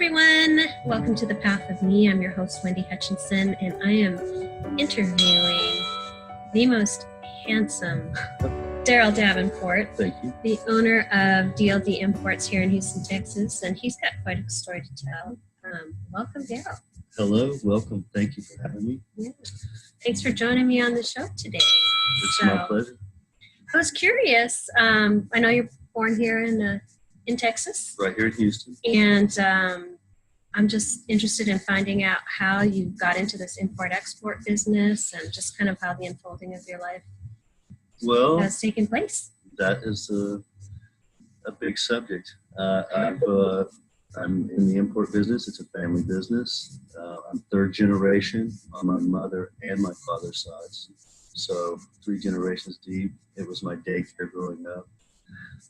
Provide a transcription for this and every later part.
everyone. Welcome to The Path of Me. I'm your host, Wendy Hutchinson, and I am interviewing the most handsome Darrel Davenport. Thank you. The owner of DLD Imports here in Houston, Texas, and he's got quite a story to tell. Welcome, Darrel. Hello, welcome. Thank you for having me. Yeah. Thanks for joining me on the show today. It's my pleasure. I was curious. I know you're born here in Texas. Right here in Houston. And I'm just interested in finding out how you got into this import-export business and just kind of how the unfolding of your life has taken place. That is a big subject. I'm in the import business. It's a family business. I'm third generation on my mother and my father's sides. So 3 generations deep. It was my daycare growing up.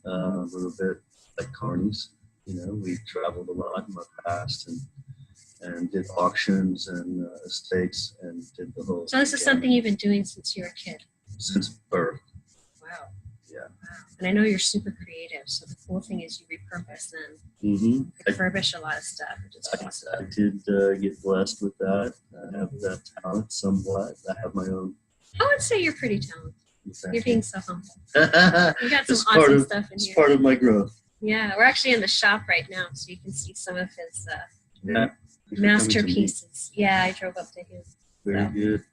A little bit like carnies, we traveled a lot in my past and did auctions and estates and did the whole. So this is something you've been doing since you were a kid? Since birth. Wow. Yeah. Wow. And I know you're super creative, so the cool thing is you repurpose and refurbish a lot of stuff, which is awesome. I did get blessed with that. I have that talent somewhat. I have my own. I would say you're pretty talented. You're being so humble. You got some It's awesome stuff in it's here. It's part of my growth. Yeah, we're actually in the shop right now, so you can see some of his Yeah. masterpieces. Yeah, I drove up to his. Very good.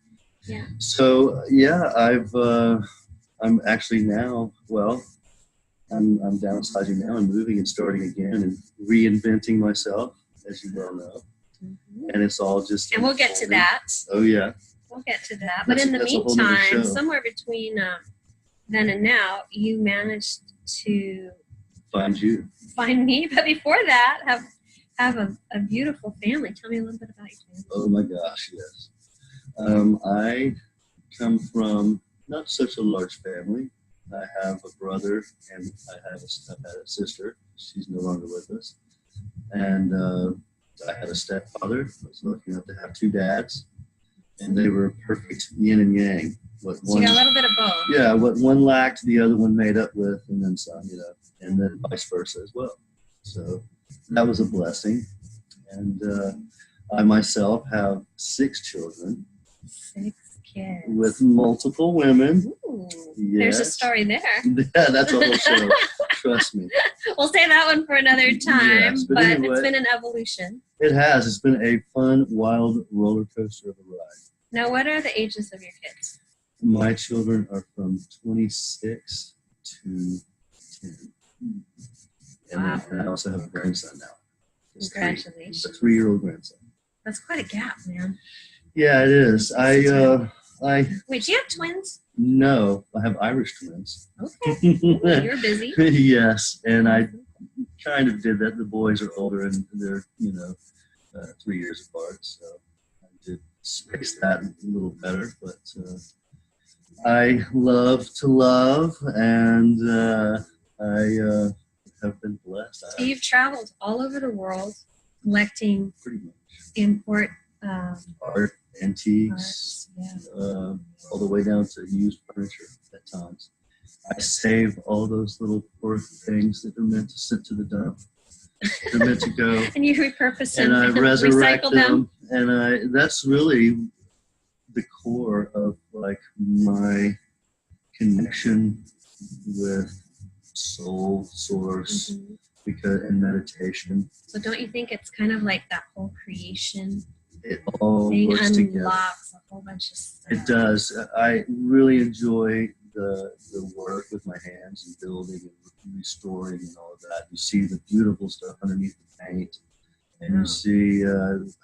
Yeah. So yeah, I'm actually now. Well, I'm downsizing now and moving and starting again and reinventing myself, as you well know. Mm-hmm. And it's all just. And we'll get to that. Oh yeah. We'll get to that. But in the meantime, somewhere between then and now, you managed to find me. But before that, have a beautiful family. Tell me a little bit about your family. Oh my gosh, yes. I come from not such a large family. I have a brother and I had a sister. She's no longer with us. And I had a stepfather. I was lucky enough to have 2 dads. And they were perfect yin and yang. So you got a little bit of both. Yeah, what one lacked, the other one made up with, and then some, and then vice versa as well. So that was a blessing. And I myself have 6 children. 6 kids. With multiple women. Ooh, yes. There's a story there. Yeah, that's a whole show. Trust me. We'll say that one for another time, Yes, but anyway, it's been an evolution. It has. It's been a fun, wild roller coaster of a ride. Now, what are the ages of your kids? My children are from 26 to 10. Wow. And I also have a grandson now. Congratulations. A 3-year-old grandson. That's quite a gap, man. Yeah, it is. Wait, do you have twins? No, I have Irish twins. Okay. You're busy. Yes, and I kind of did that. The boys are older and they're, 3 years apart, so I did space that a little better. But I love to love, and I have been blessed. So you've traveled all over the world collecting Pretty much. import Art, antiques, all the way down to used furniture at times. I save all those little poor things that are meant to sit to the dump. They're meant to go. And you repurpose them and I resurrect recycle them. And that's really the core of like my connection with soul, source, and meditation. So don't you think it's kind of like that whole creation It all thing works together. unlocks a whole bunch of stuff? It does. I really enjoy the work with my hands and building and restoring and all of that. You see the beautiful stuff underneath the paint, and you see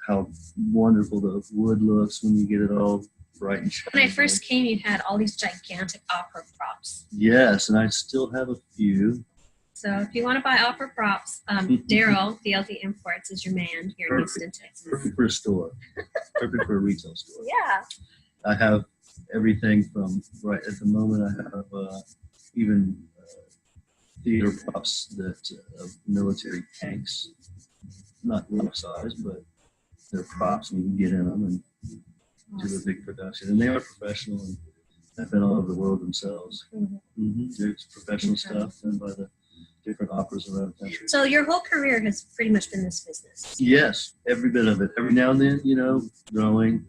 how wonderful the wood looks when you get it all bright and shiny. When I first came, you had all these gigantic opera props. Yes, and I still have a few. So if you want to buy opera props, Darrel, DLD Imports, is your man here in Houston, Texas. Perfect for a store. Perfect for a retail store. Yeah. I have everything from, right at the moment, I have even theater props that of military tanks. Not life size, but they're props and you can get in them and do a big production. And they are professional and have been all over the world themselves. It's professional stuff done by the different operas around the country. So your whole career has pretty much been this business. Yes, every bit of it. Every now and then, growing.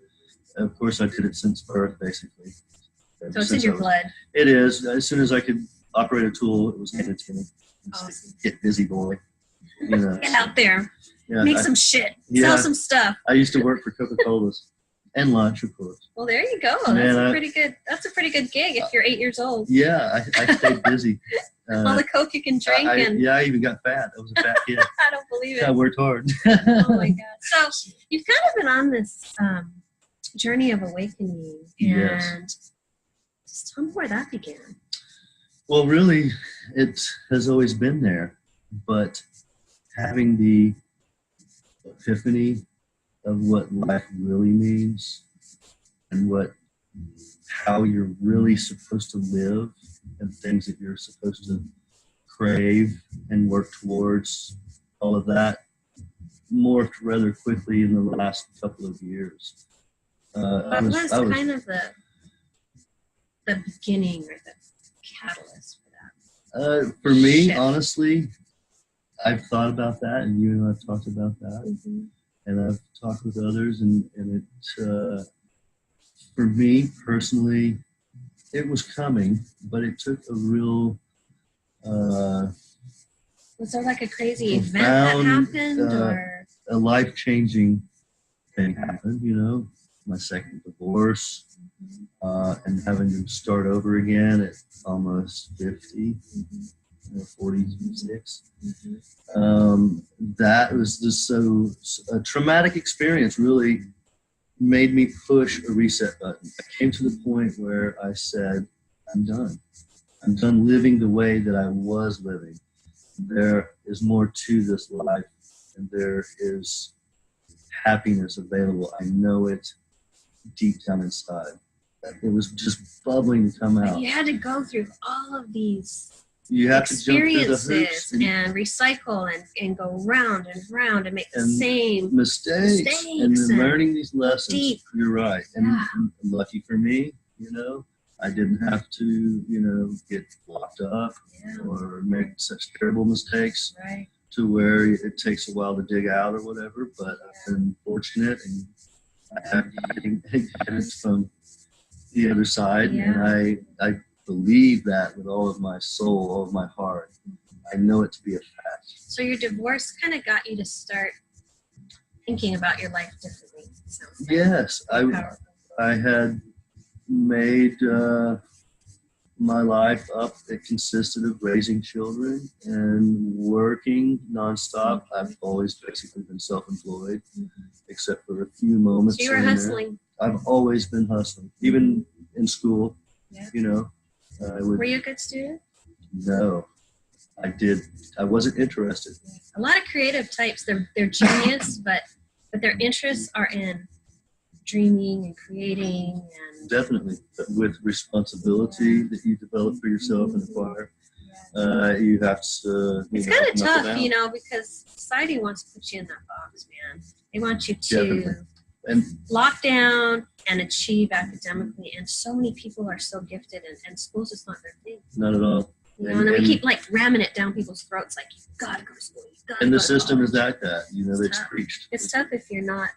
Of course, I did it since birth, basically. So it's in your blood. It is. As soon as I could operate a tool, it was handed to me. Awesome. Get busy, boy. Get out there. Yeah, Make some shit. Sell some stuff. I used to work for Coca-Cola's and lunch, of course. Well, there you go. That's a pretty good gig if you're 8 years old. Yeah, I stayed busy. All the Coke you can drink. I even got fat. I was a fat kid. I don't believe it. I worked hard. Oh my God. So you've kind of been on this journey of awakening. And just tell me where that began. Well, really, it has always been there. But having the epiphany of what life really means and how you're really supposed to live and things that you're supposed to crave and work towards, all of that morphed rather quickly in the last couple of years. What was kind of the beginning or the catalyst for that? For me, honestly, I've thought about that, and you and I have talked about that, and I've talked with others, and it, for me personally, it was coming, but it took a real. Was there like a crazy event that happened, or a life-changing thing happened? My second divorce, and having to start over again at almost 50. 46. That was just a traumatic experience. Really made me push a reset button. I came to the point where I said, I'm done. I'm done living the way that I was living. There is more to this life, and there is happiness available. I know it deep down inside. It was just bubbling to come out. You had to go through all of these you have to jump through the experiences hoops and recycle and go round and round and make the same mistakes and then learning these lessons. Deep. You're right. And lucky for me, I didn't have to, get locked up or make such terrible mistakes to where it takes a while to dig out or whatever. But I've been fortunate, and I have guidance from the other side, and I believe that with all of my soul, all of my heart. I know it to be a fact. So your divorce kind of got you to start thinking about your life differently. Yes, I had made my life up. It consisted of raising children and working nonstop. I've always basically been self-employed, except for a few moments. So you were hustling. I've always been hustling, even in school. Were you a good student? No, I wasn't interested. A lot of creative types, they're genius, but their interests are in dreaming and creating and definitely, but with responsibility that you develop for yourself and acquire, you have to. It's kind of tough, because society wants to put you in that box, man. They want you to lock down and achieve academically, and so many people are so gifted, and school's just not their thing. Not at all. And then we keep ramming it down people's throats, like, you've got to go to school. And the system is that, it's preached. It's tough if you're not,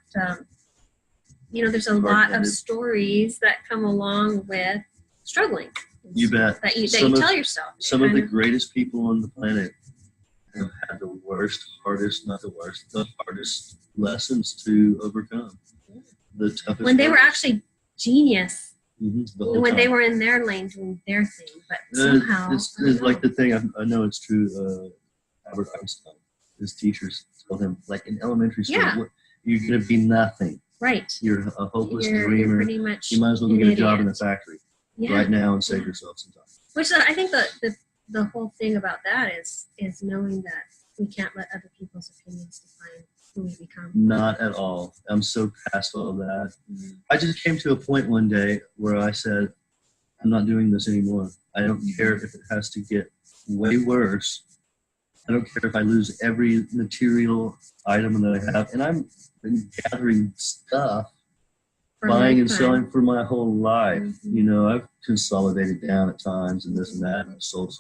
there's a lot of stories that come along with struggling. You bet. That you tell yourself. Some of the greatest people on the planet have had the hardest lessons to overcome. The toughest. When they were actually genius. When they were in their lane doing their thing, but somehow it's like the thing I know it's true. Albert Einstein, his teachers told him, in elementary school, you're going to be nothing. Right. You're a hopeless dreamer. You're pretty much you might as well go get a job in a factory right now and save yourself some time. Which I think the whole thing about that is knowing that we can't let other people's opinions define who we become. Not at all. I'm so past all of that. I just came to a point one day where I said, I'm not doing this anymore. I don't care if it has to get way worse. I don't care if I lose every material item that I have. And I've been gathering stuff buying and selling for my whole life. You know, I've consolidated down at times and this and that, and sold.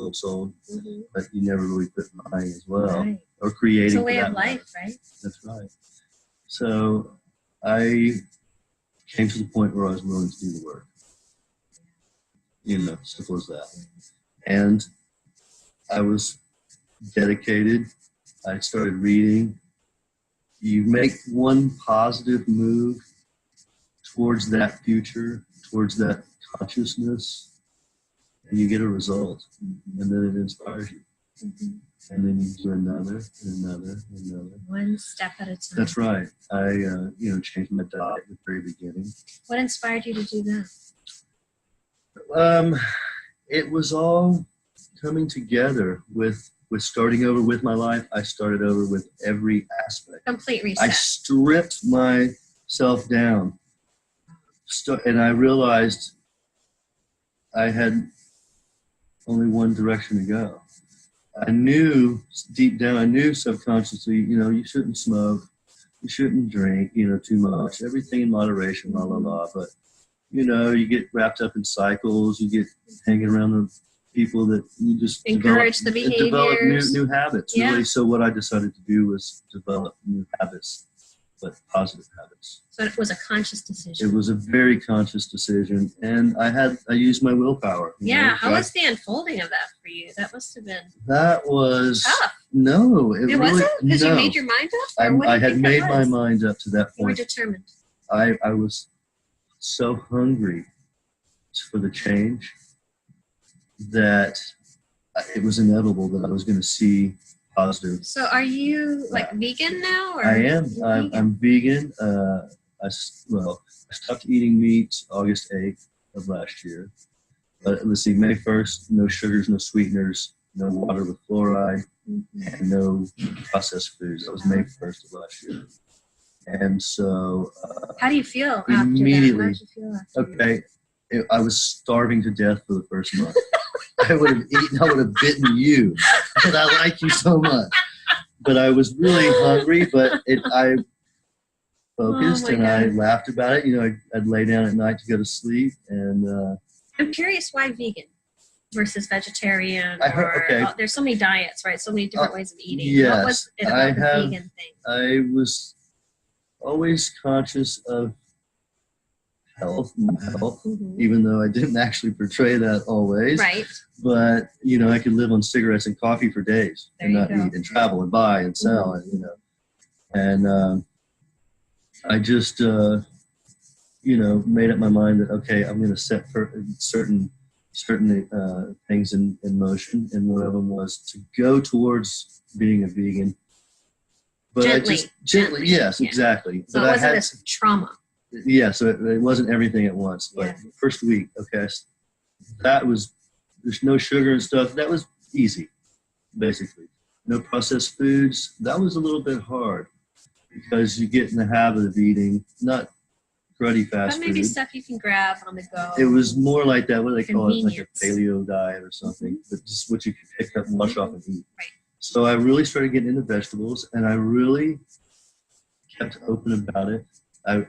But you never really quit buying as well, or creating. It's a way of life, right? That's right. So I came to the point where I was willing to do the work. You know, simple as that. And I was dedicated. I started reading. You make one positive move towards that future, towards that consciousness, and you get a result. And then it inspires you. And then you do another, and another, and another. One step at a time. That's right. I, you know, changed my diet at the very beginning. What inspired you to do that? It was all coming together with starting over with my life. I started over with every aspect. Complete reset. I stripped myself down. And I realized I had only one direction to go. I knew deep down, I knew subconsciously, you know, you shouldn't smoke, you shouldn't drink, you know, too much, everything in moderation, la, la, la. But, you know, you get wrapped up in cycles, you get hanging around the people that you just encourage the behaviors. Develop new habits, really. So what I decided to do was develop new habits, but positive habits. So it was a conscious decision. It was a very conscious decision, and I used my willpower. Yeah, how was the unfolding of that for you? That must have been. That was tough. No, it really wasn't, because no. You made your mind up. I had made my mind up to that point. You were determined. I was so hungry for the change that it was inevitable that I was going to see positive. So are you like vegan now? Or I am. I'm vegan. I stopped eating meat August 8th of last year. But let's see, May 1st, no sugars, no sweeteners, no water with fluoride, and no processed foods. That was May 1st of last year. And so... how do you feel immediately, after that? How did you feel after I was starving to death for the first month. I would have bitten you, but I like you so much. But I was really hungry, but I focused and I laughed about it. You know, I'd lay down at night to go to sleep. And I'm curious, why vegan versus vegetarian? I heard, there's so many diets, right? So many different ways of eating. Yes, what was it about the vegan thing? I was always conscious of health, even though I didn't actually portray that always. Right. But, you know, I could live on cigarettes and coffee for days and not eat and travel and buy and sell, and, you know. And I just, you know, made up my mind that, okay, I'm going to set certain things in motion. And one of them was to go towards being a vegan. But gently, yes, exactly. So but it wasn't this trauma. Yeah, so it wasn't everything at once. But the first week, okay, there's no sugar and stuff. That was easy, basically. No processed foods. That was a little bit hard because you get in the habit of eating, not cruddy fast food. But maybe stuff you can grab on the go. It was more like that, what do they call it, like a paleo diet or something, but just what you can pick up and wash off and eat. Right. So I really started getting into vegetables, and I really kept open about it.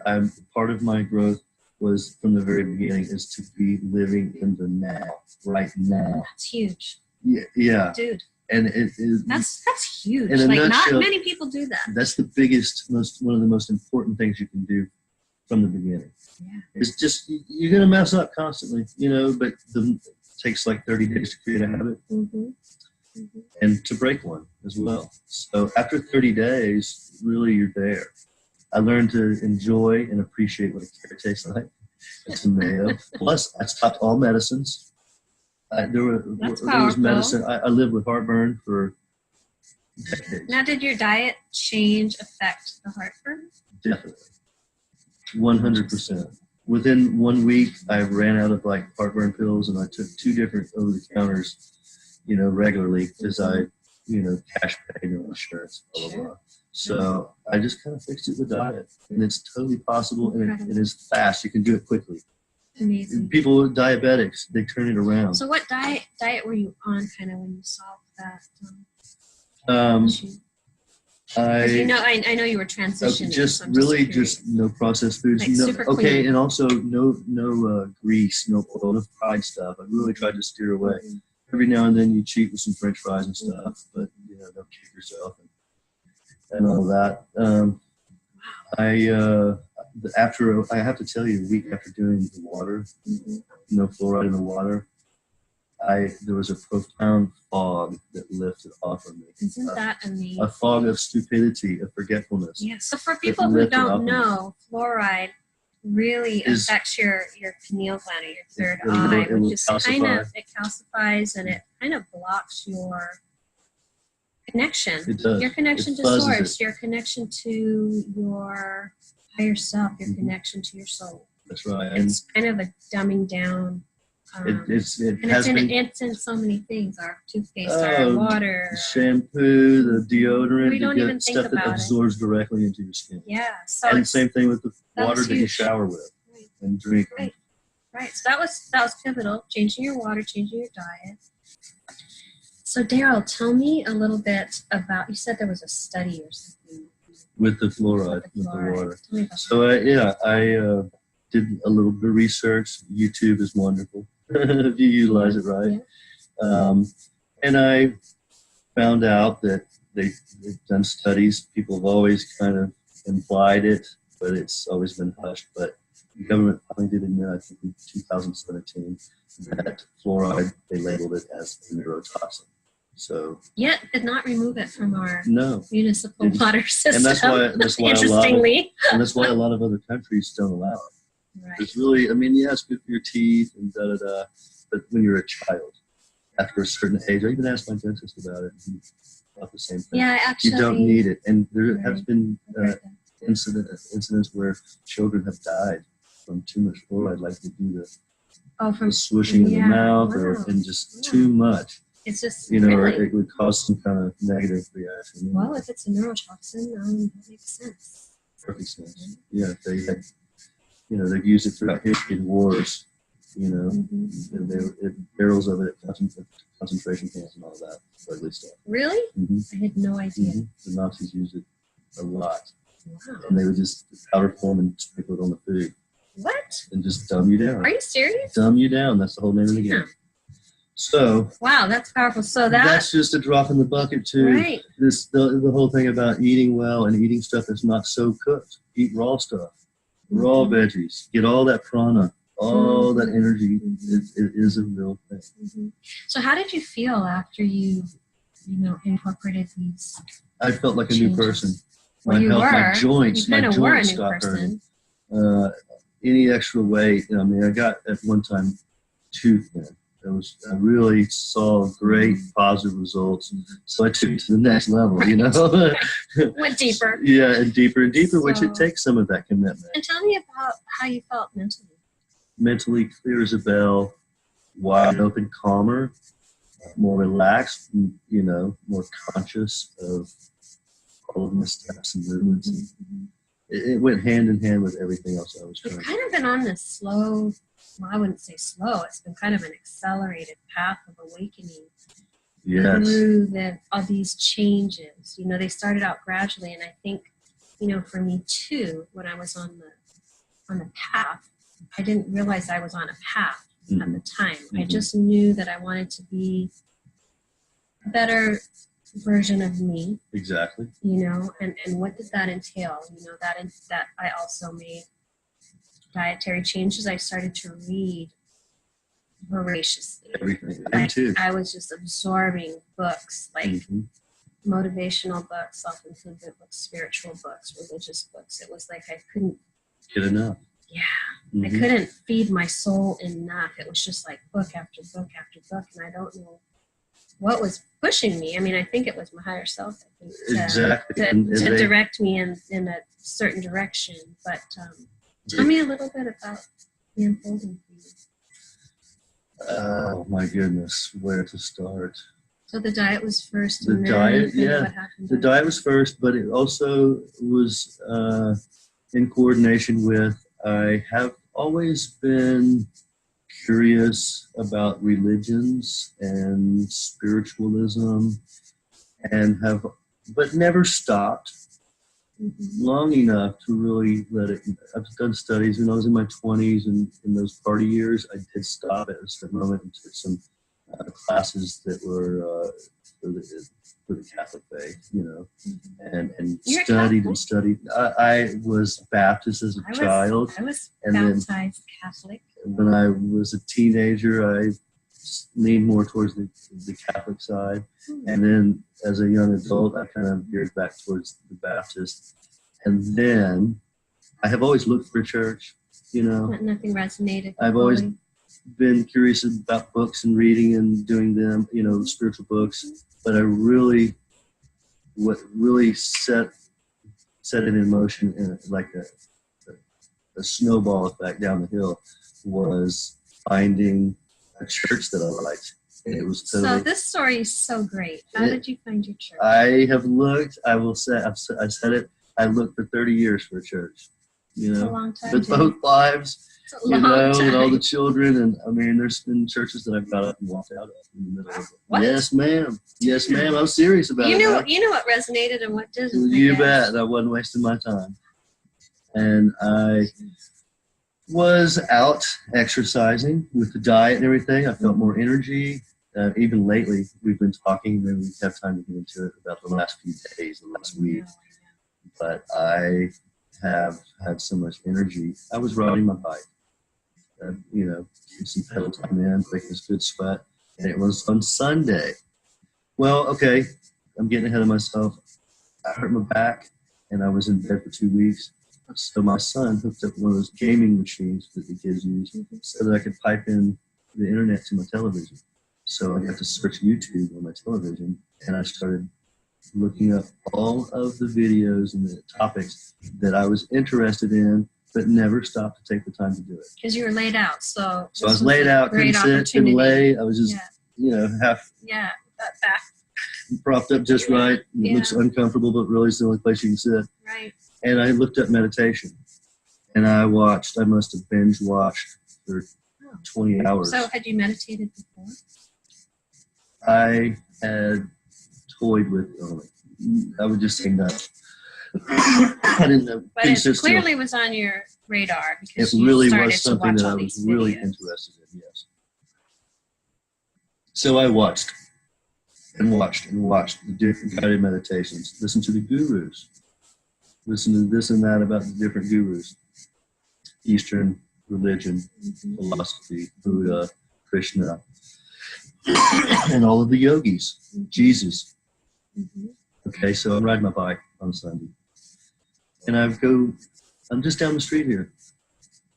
I'm part of my growth was from the very beginning is to be living in the now, right now. That's huge. Yeah. Dude. And that's huge. Like not many people do that. That's the biggest, one of the most important things you can do from the beginning. Yeah. It's just you're gonna mess up constantly, you know, but it takes like 30 days to create a habit. And to break one as well. So after 30 days, really you're there. I learned to enjoy and appreciate what a carrot tastes like. It's a mayo. Plus, I stopped all medicines. There was medicine. I lived with heartburn for decades. Now, did your diet change affect the heartburn? Definitely. 100%. Within 1 week, I ran out of like heartburn pills, and I took 2 different over-the-counters, you know, regularly because I, you know, cash paid no insurance, blah, blah, blah. So I just kind of fixed it with diet, and it's totally possible, and it is fast. You can do it quickly. Amazing. People with diabetics, they turn it around. So what diet were you on kind of when you solved that issue? I know you were transitioning. Just really just no processed foods. Like super okay, clean. and also no grease, no oil, no fried stuff. I really tried to steer away. Every now and then you cheat with some French fries and stuff, but don't kick yourself and all that. I have to tell you, a week after doing the water, no fluoride in the water, there was a profound fog that lifted off of me. Isn't that amazing? A fog of stupidity, of forgetfulness. Yes. So for people who don't know, fluoride really affects your pineal gland, or your third eye, which is it calcifies and it kind of blocks your connection. It does. Your connection to source, your connection to your higher self, your connection to your soul. That's right. It's kind of a dumbing down. It's in so many things. Our toothpaste, our water, shampoo, the deodorant. We don't even think stuff that absorbs directly into your skin. Yeah. So and same thing with the water that you shower with and drink. Right. So that was pivotal. Changing your water, changing your diet. So Darrel, tell me a little bit about. You said there was a study or something with the fluoride, with the water. Tell me about so I did a little bit of research. YouTube is wonderful if you utilize it right. Yeah. And I found out that they've done studies. People have always kind of implied it, but it's always been hushed. But the government finally did admit, I think in 2017, that fluoride, they labeled it as a neurotoxin. So yet did not remove it from our municipal water system. And that's why interestingly. that's why a lot of other countries don't allow it. Right. It's really, it's good for your teeth and da-da-da, but when you're a child, after a certain age, I even asked my dentist about it, about the same thing. Yeah, actually. You don't need it. And there has been incidents where children have died from too much fluoride, like they do the swooshing in the mouth and just too much. It's just, it would cause some kind of negative reaction. Well, if it's a neurotoxin, that makes sense. Perfect sense. Yeah, if they had, they've used it throughout history in wars, barrels of it at concentration camps and all that ugly stuff. Really? I had no idea. The Nazis used it a lot. Wow. And they would just powder form and sprinkle it on the food. What? And just dumb you down. Are you serious? Dumb you down. That's the whole name of the game. So wow, that's powerful. So that's just a drop in the bucket too. Right. The whole thing about eating well and eating stuff that's not so cooked. Eat raw stuff, raw veggies. Get all that prana, all that energy. It is a real thing. So how did you feel after you incorporated these? I felt like a new person. Well, my joints stopped hurting. Any extra weight? I got at one time too thin. I really saw great positive results, so I took it to the next level. Went deeper. Yeah, and deeper, which it takes some of that commitment. And tell me about how you felt mentally. Mentally clear as a bell, wide open, calmer, more relaxed, more conscious of all of my steps and movements. It went hand in hand with everything else I was trying. You've kind of been on this slow. Well, I wouldn't say slow. It's been kind of an accelerated path of awakening through all these changes. They started out gradually, and I think, for me too, when I was on the path, I didn't realize I was on a path at the time. I just knew that I wanted to be a better version of me. Exactly. And what did that entail? That I also made dietary changes. I started to read voraciously. Everything. I was just absorbing books, like motivational books, self-improvement books, spiritual books, religious books. It was like I couldn't get enough. Yeah. I couldn't feed my soul enough. It was just like book after book after book, and I don't know what was pushing me. I think it was my higher self, to direct me in a certain direction. But tell me a little bit about the unfolding for you. Oh my goodness, where to start? So the diet was first. The diet was first, but it also was in coordination with. I have always been curious about religions and spiritualism, and have but never stopped long enough to really let it. I've done studies when I was in my 20s, and in those party years, I did stop at a moment and took some classes that were for the Catholic faith, and studied. I was Baptist as a child. I was baptized Catholic. When I was a teenager, I leaned more towards the Catholic side. And then as a young adult, I kind of veered back towards the Baptist. And then I have always looked for a church, But nothing resonated. I've always been curious about books and reading and doing them, spiritual books. But what really set it in motion in like a snowball effect down the hill was finding a church that I liked. And it was totally, so this story is so great. How did you find your church? I have looked. I will say. I said it. I looked for 30 years for a church. It's a long time. With both wives. It's a long time. With all the children, and I mean, there's been churches that I've got up and walked out of in the middle of it. What? Yes, ma'am. Yes, ma'am. I'm serious about it. You know what resonated and what didn't. You bet. I wasn't wasting my time, and I was out exercising with the diet and everything. I felt more energy. Even lately, we've been talking, and we have time to get into it about the last few days, the last week. But I have had so much energy. I was riding my bike, getting some pedal time in, making a good sweat, and it was on Sunday. Well, okay, I'm getting ahead of myself. I hurt my back, and I was in bed for 2 weeks. So my son hooked up one of those gaming machines that the kids use so that I could pipe in the internet to my television. So I got to search YouTube on my television, and I started looking up all of the videos and the topics that I was interested in, but never stopped to take the time to do it. Because you were laid out, so I was laid out, couldn't sit, couldn't lay. I was just, half that back propped up just right. It looks uncomfortable, but really it's the only place you can sit. Right. And I looked up meditation, and I must have binge watched for 20 hours. So had you meditated before? I had toyed with I would just say no. I didn't know. But it clearly was on your radar because it really was something that I was really interested in, yes. So I watched and watched and watched the different guided meditations, listened to the gurus, listened to this and that about the different gurus, Eastern religion, philosophy, Buddha, Krishna, and all of the yogis, Jesus. Okay, so I'm riding my bike on Sunday, and I'm just down the street here,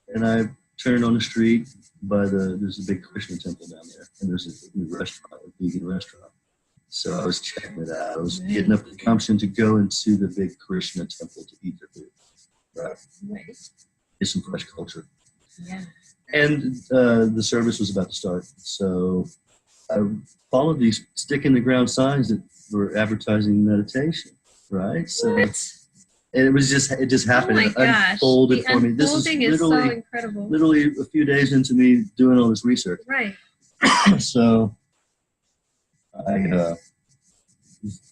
and I turn on the street there's a big Krishna temple down there, and there's a new restaurant, a vegan restaurant. So I was checking it out. I was getting up the gumption to go into the big Krishna temple to eat their food. Right. Get some fresh culture. Yeah. And the service was about to start, so I followed these stick in the ground signs that were advertising meditation, right? So, and it just happened. It unfolded for me. This is literally, so incredible. Literally a few days into me doing all this research. Right. So I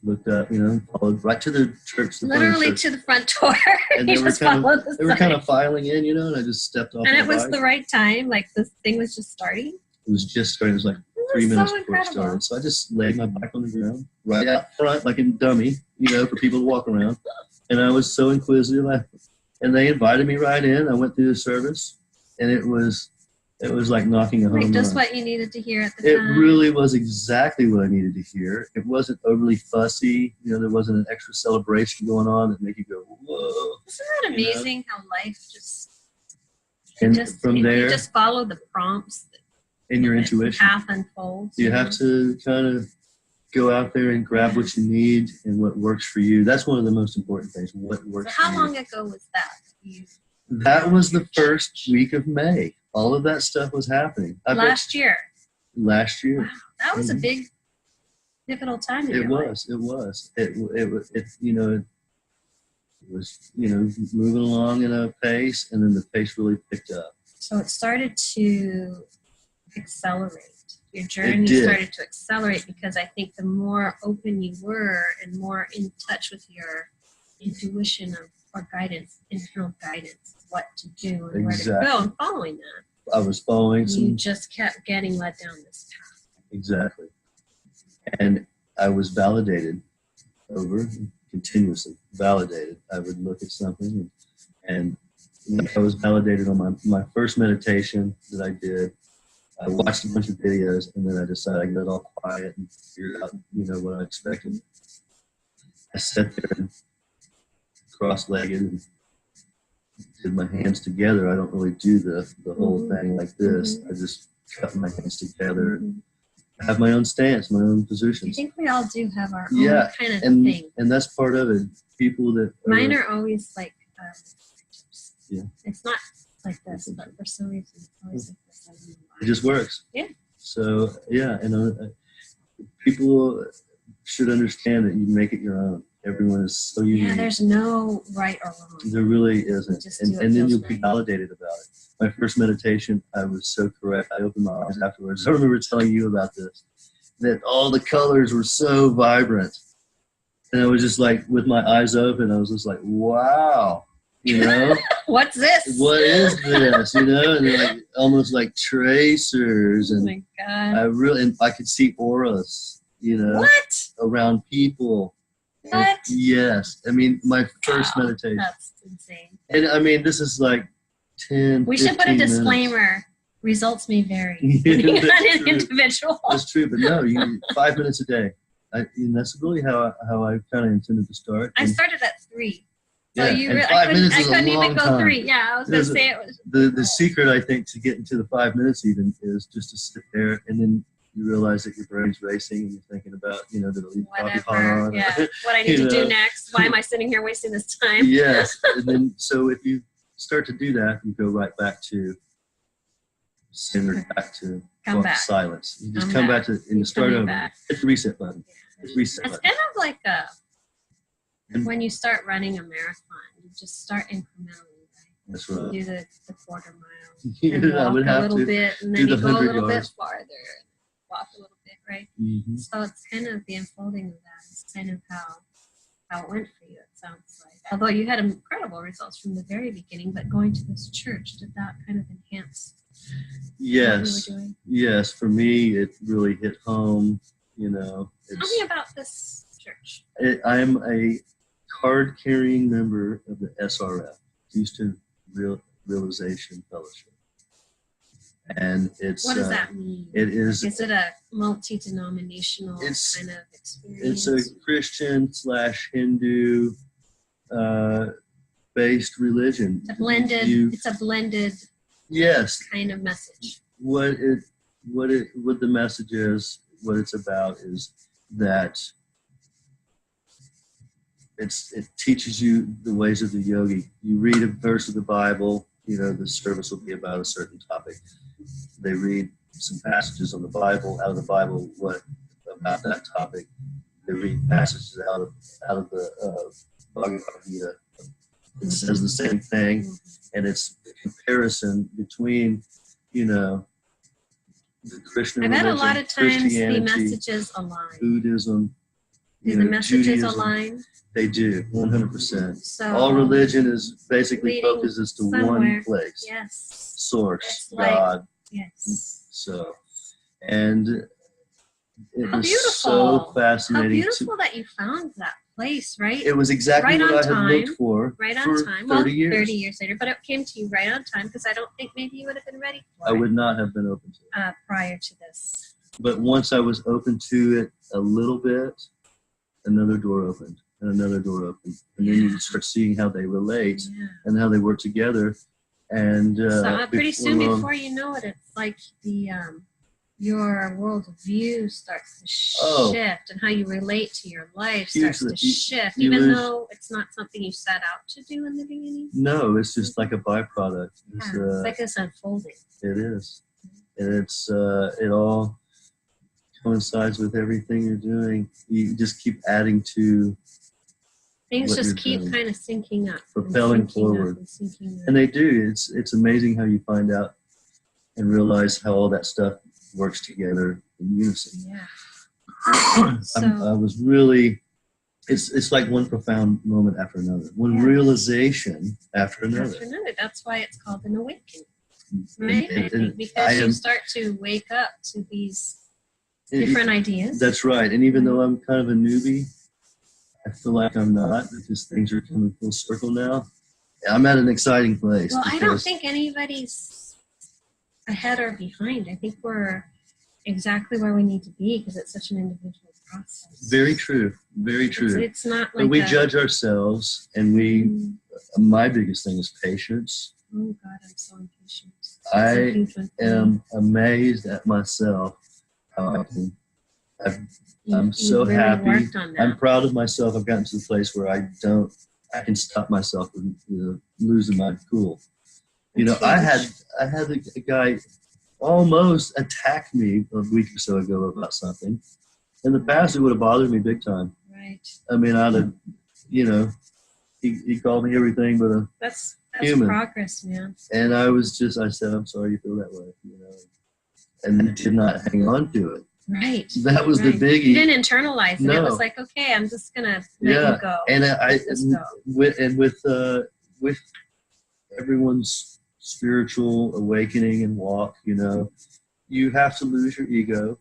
looked up, followed right to the church. Literally to the front door. And they were kind of filing in, and I just stepped off. And it was the right time, like this thing was just starting. It was just starting. It was like 3 minutes before it started. So I just laid my bike on the ground, right out front, like a dummy, for people to walk around. And I was so inquisitive. And they invited me right in. I went through the service, and it was like knocking a home run. Just what you needed to hear at the time. It really was exactly what I needed to hear. It wasn't overly fussy. There wasn't an extra celebration going on that made you go, whoa. Isn't that amazing how life from there, you just follow the prompts. And your intuition. Path unfolds. You have to kind of go out there and grab what you need and what works for you. That's one of the most important things. What works for you. How long ago was that? That was the first week of May. All of that stuff was happening. Last year. Wow. That was a big, pivotal time in your life. It was. It was moving along in a pace, and then the pace really picked up. So it started to accelerate. your journey started to accelerate, because I think the more open you were and more in touch with your intuition or guidance, internal guidance, what to do and where to go, and following that. I was following You just kept getting led down this path. Exactly. And I was validated continuously validated. I would look at something and I was validated on my first meditation that I did. I watched a bunch of videos, and then I decided I'd get all quiet and figure out, what I expected. I sat there and cross-legged and did my hands together. I don't really do the whole thing like this. I just cut my hands together and have my own stance, my own positions. I think we all do have our own kind of thing. And that's part of it. People that mine are always like, yeah. It's not like this, but for some reason it's always like this. I don't know why. It just works. Yeah. So, people should understand that you make it your own. Everyone is so unique. Yeah, there's no right or wrong. There really isn't. And then you'll be validated about it. My first meditation, I was so correct. I opened my eyes afterwards. I remember telling you about this, that all the colors were so vibrant. And I was just like, with my eyes open, I was just like, wow. What's this? What is this? And they're like almost like tracers. And oh my God. I could see auras, what? around people. What? Yes. I mean, my first meditation. That's insane. And this is like 10, we should put a disclaimer. Minutes. Results may vary depending on an individual. That's true, but no, 5 minutes a day. And that's really how I kind of intended to start. I started at 3. So yeah, 5 minutes is a long I couldn't even go time. 3. Yeah, I was going to say it was. The secret, I think, to get into the 5 minutes even is just to sit there, and then you realize that your brain's racing and you're thinking about, did I leave coffee pot on? Yeah, what I need to do next. Why am I sitting here wasting this time? Yes. And then, so if you start to do that, you go right back to center, back to silence. You just come back to, and you start over. Hit the reset button. It's kind of like when you start running a marathon, you just start incrementally. Right? That's right. You do the quarter mile, and walk a little bit, and then you go a little bit farther, and walk a little bit, right? Mm-hmm. So it's kind of the unfolding of that. It's kind of how it went for you, it sounds like. Although you had incredible results from the very beginning, but going to this church, did that kind of enhance what you were doing? Yes. For me, it really hit home. Tell me about this church. I'm a card-carrying member of the SRF, Houston Realization Fellowship. And it's... What does that mean? It is... Is it a multi-denominational kind of experience? It's a Christian/Hindu based religion. It's a blended yes. kind of message. What the message is, what it's about is that it teaches you the ways of the yogi. You read a verse of the Bible, the service will be about a certain topic. They read some passages on the Bible, out of the Bible, what about that topic. They read passages out of the Bhagavad Gita. It says the same thing, and it's the comparison between, the Christian religion, I bet a lot of times Christianity, the messages align. Buddhism, Do the messages Judaism, aline? They do, 100%. So all religion is basically focuses to one place. Yes. Source, God. Yes. So, and it was beautiful. so fascinating. How beautiful that you found that place, right? It was exactly right what on I had looked for. Right on time. 30 years. 30 years later, but it came to you right on time because I don't think maybe you would have been ready for it. I would not have been open to it. Prior to this. But once I was open to it a little bit, another door opened and another door opened. And then you start seeing how they relate and how they work together. And so pretty soon before you know it, it's like your world view starts to shift and how you relate to your life starts to shift, even though it's not something you set out to do in the beginning. No, it's just like a byproduct. It's like this unfolding. It is. And it's it all coincides with everything you're doing. You just keep adding to things, just keep kind of syncing up, propelling forward, and they do. It's amazing how you find out and realize how all that stuff works together in unison. Yeah. So, I was really, it's like one profound moment after another, one realization after another. That's why it's called an awakening, right? Because you start to wake up to these different ideas. That's right. And even though I'm kind of a newbie, I feel like I'm not, because things are coming full circle now. I'm at an exciting place. Well, I don't think anybody's ahead or behind. I think we're exactly where we need to be because it's such an individual process. Very true. Very true. It's not like and we judge ourselves, and my biggest thing is patience. Oh God, I'm so impatient. I am amazed at myself. I'm so really happy. I'm proud of myself. I've gotten to the place where I can stop myself from losing my cool. I had a guy almost attack me a week or so ago about something. In the past, it would have bothered me big time. Right. I mean, I'd have, he called me everything but that's human. Progress, man. And I said, I'm sorry you feel that way, and then did not hang on to it. Right. That was the biggie. You didn't internalize it. No. It was like, okay, I'm just gonna let you go. And with everyone's spiritual awakening and walk, you have to lose your ego.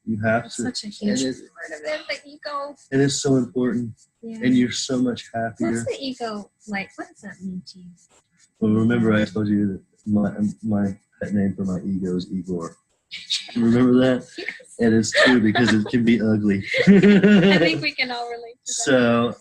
You have That's to. Such a huge part of it, the ego. And it's so important. Yeah. And you're so much happier. What's the ego like? What does that mean to you? Well, remember I told you that my pet name for my ego is Igor. Remember that? Yes. And it's true because it can be ugly. I think we can all relate to that. So,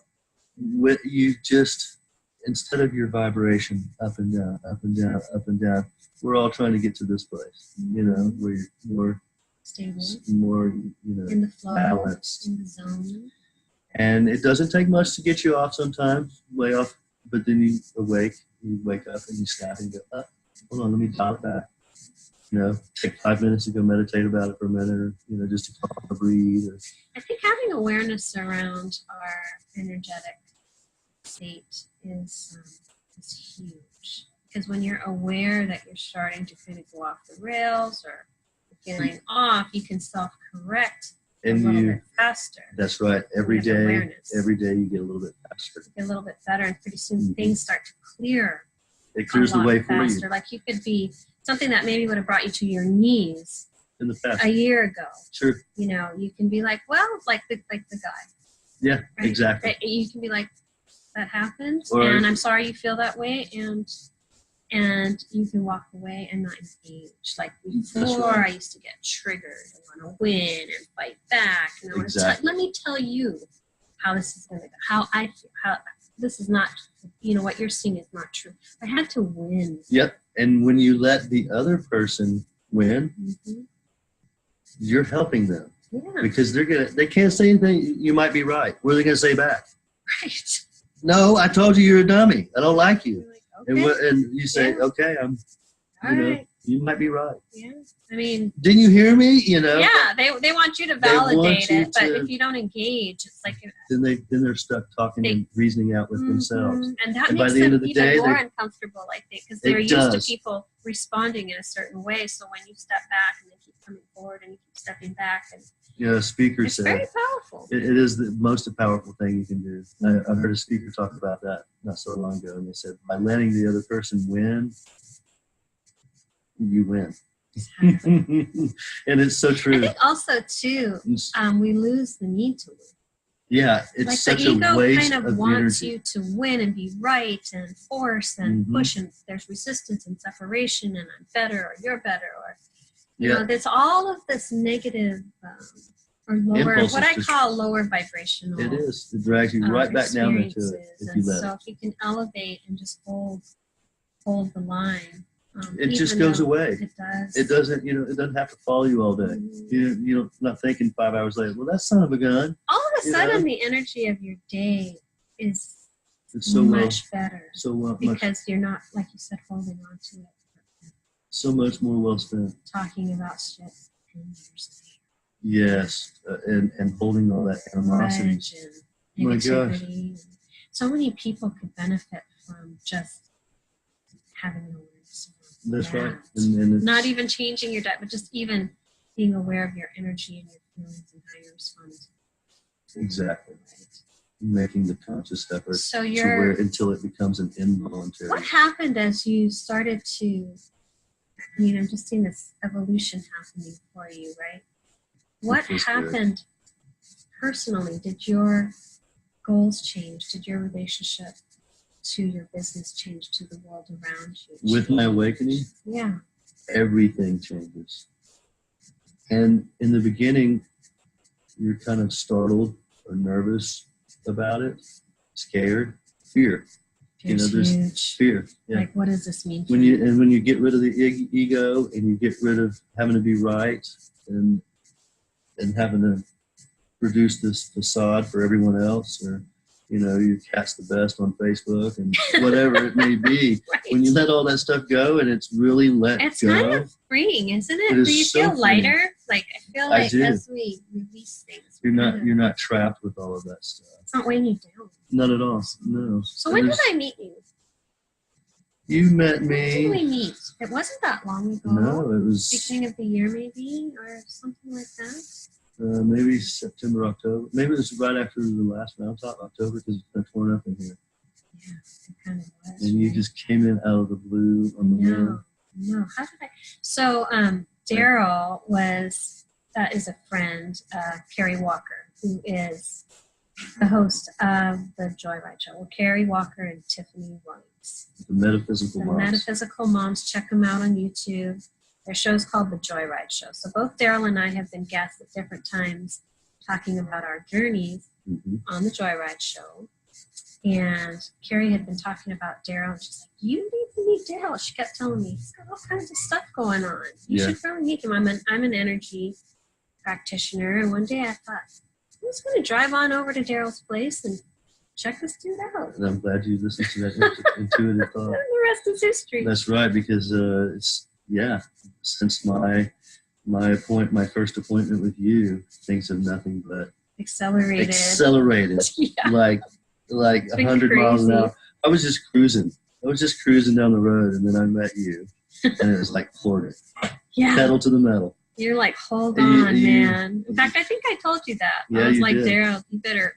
you just, instead of your vibration up and down, up and down, up and down, we're all trying to get to this place, where you're more stable, more, in the flow, balanced, in the zone. And it doesn't take much to get you off sometimes, way off, but then you wake up and you snap and go, hold on, let me dial it back. Take 5 minutes to go meditate about it for a minute, or, just to calm or breathe. I think having awareness around our energetic state is huge. Because when you're aware that you're starting to kind of go off the rails or feeling off, you can self-correct a little bit faster. That's right. Every day you get a little bit faster. You get a little bit better, and pretty soon things start to clear. It clears the way for you. Like you could be something that maybe would have brought you to your knees in the past a year ago. Sure. You can be like, well, like the guy. Yeah, right? exactly. You can be like, that happened, and I'm sorry you feel that way, and you can walk away and not engage. Like before, I used to get triggered and want to win and fight back. And let me tell you how this is going to go. How I feel. How this is not. What you're seeing is not true. I had to win. Yep. And when you let the other person win, you're helping them. Yeah. Because they can't say anything. You might be right. What are they going to say back? Right. No, I told you you're a dummy. I don't like you. Like, okay. And you say, okay, right. You might be right. Yeah. I mean, didn't you hear me? Yeah, they want you to validate it, but if you don't engage, it's like then they're stuck talking and reasoning out with themselves. And that makes them even more uncomfortable, I think, because they're used to people responding in a certain way. So when you step back and they keep coming forward and you keep stepping back, and a speaker it's said, very powerful. It is the most powerful thing you can do. I heard a speaker talk about that not so long ago, and they said, by letting the other person win, you win. Exactly. And it's so true. I think also too, we lose the need to win. Yeah, it's like such the ego a waste kind of wants you to win and be right and force and push, and there's resistance and separation, and I'm better or you're better, or there's all of this negative or lower, impulses, what I call lower vibrational. It is. It drags you right back down into it if you let it. So if you can elevate and just hold the line. It just goes away. It does. It doesn't. It doesn't have to follow you all day. You're not thinking 5 hours later, well, that son of a gun. All of a sudden, the energy of your day is so much better. So well, because you're not, like you said, holding on to it. So much more well spent. Talking about shit 10 years later. Yes, and holding all that animosity. Oh my gosh. So many people could benefit from just having an awareness. That's right. And not even changing your diet, but just even, being aware of your energy and your feelings and how you respond. Exactly. Right. Making the conscious effort so until it becomes an involuntary. What happened as you started to, just seeing this evolution happening for you, right? What happened personally? Did your goals change? Did your relationship to your business change, to the world around you? With my awakening? Yeah. Everything changes. And in the beginning, you're kind of startled or nervous about it, scared, fear. There's fear. Yeah. Like, what does this mean? When you get rid of the ego and you get rid of having to be right and having to produce this facade for everyone else, or you catch the best on Facebook and whatever it may be. Right. When you let all that stuff go and it's really it's go. It's kind of freeing, isn't it? Do you feel lighter? Freeing. Like I feel like as we release things, you're not trapped with all of that stuff. It's not weighing you down. Not at all. No. So when did I meet you? You met me. When did we meet? It wasn't that long ago. No, it was beginning of the year, maybe, or something like that. Maybe September, October. Maybe it was right after the last round top, October, because it's been torn up in here. Yeah, it kind of was. And you just came in out of the blue on the moon. No. How did I? So Darrel that is a friend, Carrie Walker, who is the host of the Joyride Show. Well, Carrie Walker and Tiffany Williams. The Metaphysical Moms. Metaphysical Moms. Check them out on YouTube. Their show's called The Joyride Show. So both Darrel and I have been guests at different times talking about our journeys on The Joyride Show. And Carrie had been talking about Darrel, and she's like, you need to meet Darrel. She kept telling me, he's got all kinds of stuff going on. You should probably meet him. I'm an energy practitioner. And one day I thought, I'm just going to drive on over to Darrel's place and check this dude out. And I'm glad you listened to that intuitive thought. And the rest is history. That's right, because since my first appointment with you, things have nothing but accelerated. Yeah. Like 100 miles an hour. I was just cruising down the road, and then I met you, and it was like poured it. Yeah. Pedal to the metal. You're like, hold on, man. In fact, I think I told you that. Yeah, I was like, did. Darrel, you better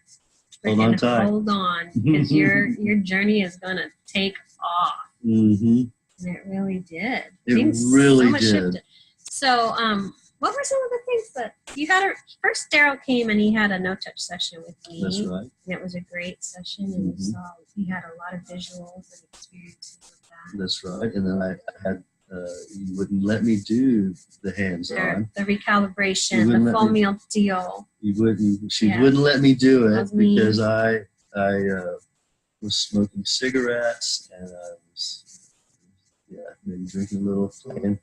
hold on tight. Hold on, because your journey is gonna take off. Mm-hmm. And it really did. It really did. Shifted. So, what were some of the things that you had? First, Darrel came and he had a no-touch session with me. That's right. And it was a great session, and you had a lot of visuals and experiences with that. That's right. And then I had, you wouldn't let me do the hands-on. The recalibration, the full meal deal. She wouldn't let me do it because I was smoking cigarettes, and I was maybe drinking a little, playing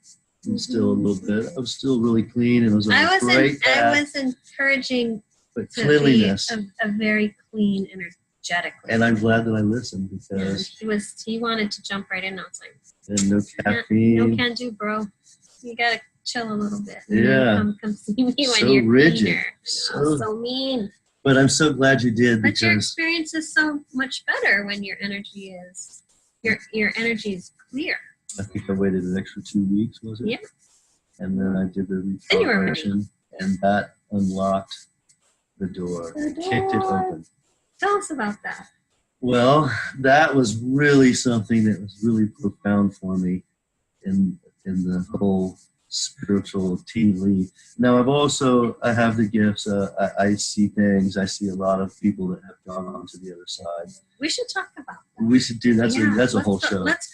still a little bit. I was still really clean, and it was a great path. I was encouraging but cleanliness. To be a very clean, energetic. And I'm glad that I listened, because he wanted to jump right in. I was like, and no caffeine. No can do, bro. You gotta chill a little bit. Come see me when you're rigid. Cleaner. So mean. But I'm so glad you did. But your experience is so much better when your energy is clear. I think I waited an extra 2 weeks, was it? Yeah. And then I did the recalibration, and that unlocked the door, kicked it open. Tell us about that. Well, that was really something that was really profound for me in the whole spiritual tea leaf. Now, I have the gifts. I see things. I see a lot of people that have gone on to the other side. We should talk about that. We should do that. That's a whole show. Let's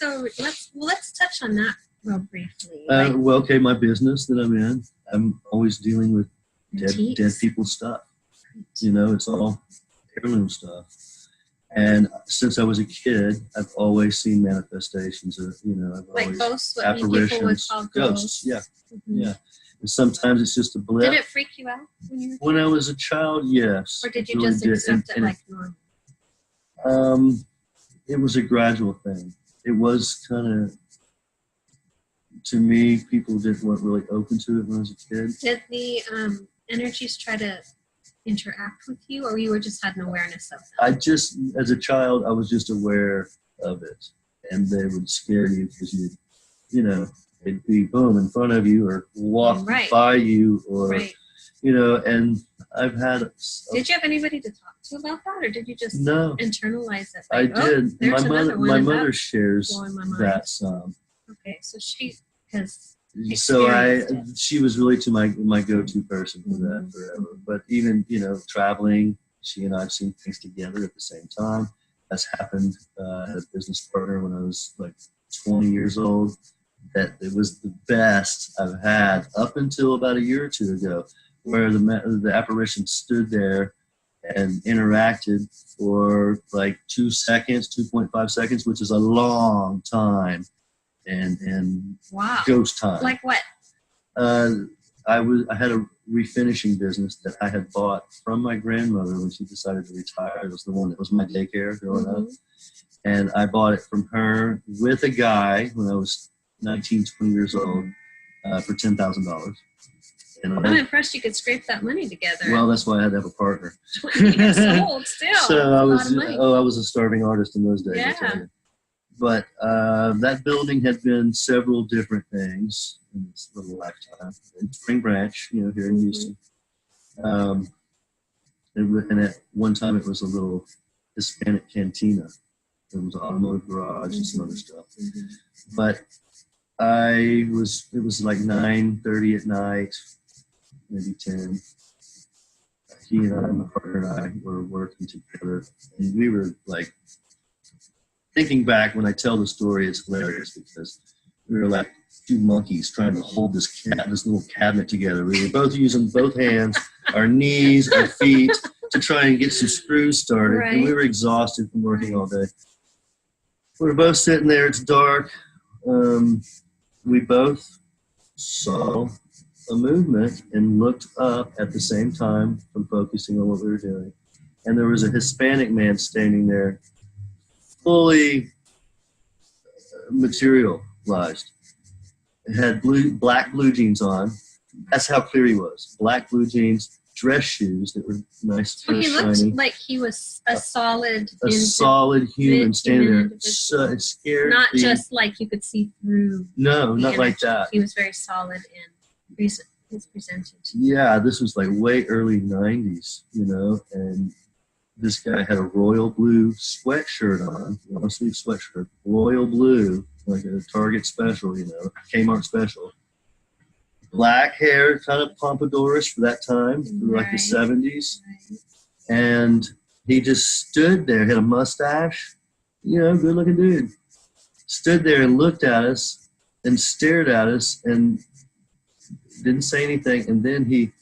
touch on that real briefly. Okay, my business that I'm in, I'm always dealing with dead people's stuff. It's all heirloom stuff. And since I was a kid, I've always seen manifestations of, I've always ghosts, apparitions, ghosts. Yeah, yeah. And sometimes it's just a blip. Did it freak you out when I was a child? Yes. Or did you just accept it like normal? It was a gradual thing. It was kind of, to me, people weren't really open to it when I was a kid. Did the energies try to interact with you, or you just had an awareness of them? As a child, I was just aware of it, and they would scare you because It'd be boom in front of you or walk by you or, and I've had. Did you have anybody to talk to about that, or did you just internalize it? I did. My mother shares that some. Okay, so she she was really my go-to person for that forever. But even, traveling, she and I have seen things together at the same time. That's happened. I had a business partner when I was like 20 years old. That it was the best I've had up until about a year or two ago, where the apparition stood there and interacted for like 2 seconds, 2.5 seconds, which is a long time, and ghost time. Like what? I had a refinishing business that I had bought from my grandmother when she decided to retire. It was the one that was my daycare growing up, and I bought it from her with a guy when I was 19, 20 years old for $10,000. I'm impressed you could scrape that money together. Well, that's why I had to have a partner. 20 years old still. So I was a starving artist in those days. Yeah. But that building had been several different things in this little lifetime. In Spring Branch, here in Houston. And at one time it was a little Hispanic cantina. There was an automotive garage and some other stuff. But it was like 9:30 at night, maybe 10. He and I, my partner and I, were working together, and we were like, thinking back when I tell the story, it's hilarious because we were like two monkeys trying to hold this little cabinet together. We were both using both hands, our knees, our feet, to try and get some screws started, and we were exhausted from working all day. We were both sitting there. It's dark. We both saw a movement and looked up at the same time from focusing on what we were doing. And there was a Hispanic man standing there, fully materialized. It had black blue jeans on. That's how clear he was. Black blue jeans, dress shoes that were nice, so he looked shiny. Like he was a solid human standing there. So it scared Not just like you could see through. No, not energy. like that. He was very solid and his presented. Yeah, this was like way early 90s, and this guy had a royal blue sweatshirt on, long sleeve sweatshirt, royal blue, like a Target special, Kmart special. Black hair, kind of pompadourish for that time, like the 70s. Right. And he just stood there, had a mustache, good looking dude. Stood there and looked at us and stared at us and didn't say anything. And then he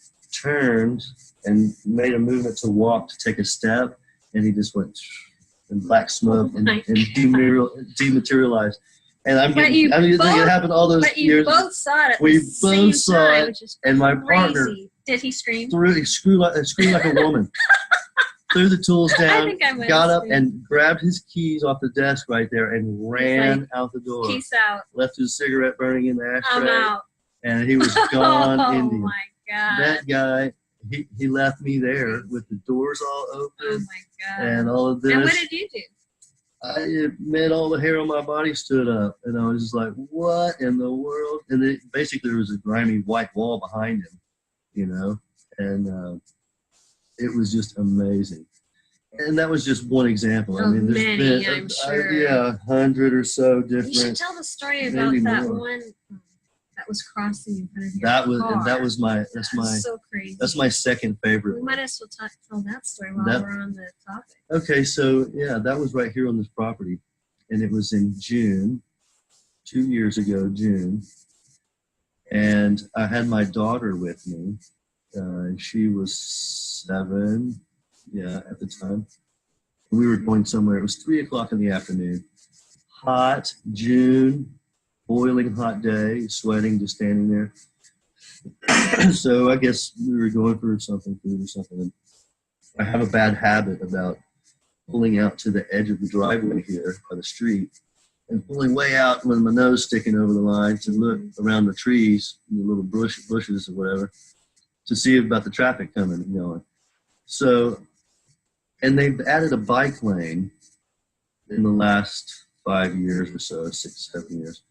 turned and made a movement to walk, to take a step, and he just went in black smoke and dematerialized. And I'm thinking it happened all those years. But you both saw it. We both saw it, which is and my partner. Did he scream? Screamed like a woman. Threw the tools down, got up and grabbed his keys off the desk right there and ran out the door. Peace out. Left his cigarette burning in the ashtray. I'm out. And he was gone Indian. Oh my God. That guy, he left me there with the doors all open. Oh my God. And all of this. And what did you do? I made all the hair on my body stood up, and I was just like, what in the world? And basically there was a grimy white wall behind him, and it was just amazing. And that was just one example. I mean, there's many, I'm sure. 100 or so different. You should tell the story about that one that was crossing in front of your car. That's so crazy. That's my second favorite. We might as well tell that story while we're on the topic. Okay, so that was right here on this property, and it was in June, 2 years ago, June, and I had my daughter with me. She was 7, at the time. We were going somewhere. It was 3 o'clock in the afternoon. Hot June. Boiling hot day, sweating, just standing there. So I guess we were going for food or something. And I have a bad habit about pulling out to the edge of the driveway here by the street and pulling way out with my nose sticking over the line to look around the trees, the little bushes or whatever, to see about the traffic coming and going. So, and they've added a bike lane in the last 5 years or so, 6, 7 years.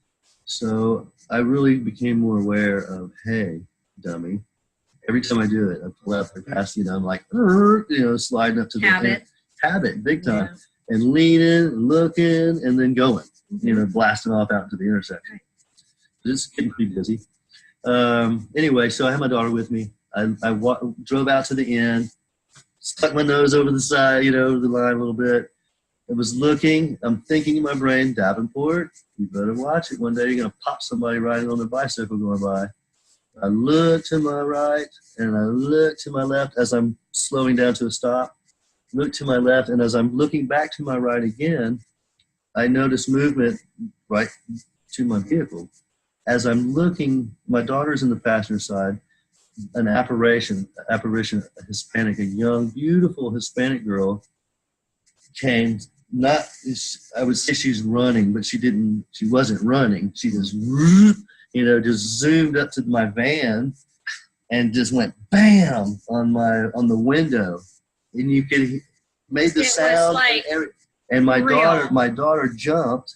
So I really became more aware of, hey, dummy. Every time I do it, I pull out the capacity and I'm like, sliding up to the habit, big time, and leaning, looking, and then going, blasting off out into the intersection. It's getting pretty busy. Anyway, so I had my daughter with me. I drove out to the end, stuck my nose over the side, over the line a little bit. I was looking, I'm thinking in my brain, Davenport, you better watch it. One day you're going to pop somebody riding on their bicycle going by. I look to my right and I look to my left as I'm slowing down to a stop. Look to my left, and as I'm looking back to my right again, I notice movement right to my vehicle. As I'm looking, my daughter's in the passenger side. An apparition, a Hispanic, a young, beautiful Hispanic girl came. Not, I would say she's running, but she wasn't running. She just, just zoomed up to my van and just went bam on the window, and you could made the sound. And my daughter jumped,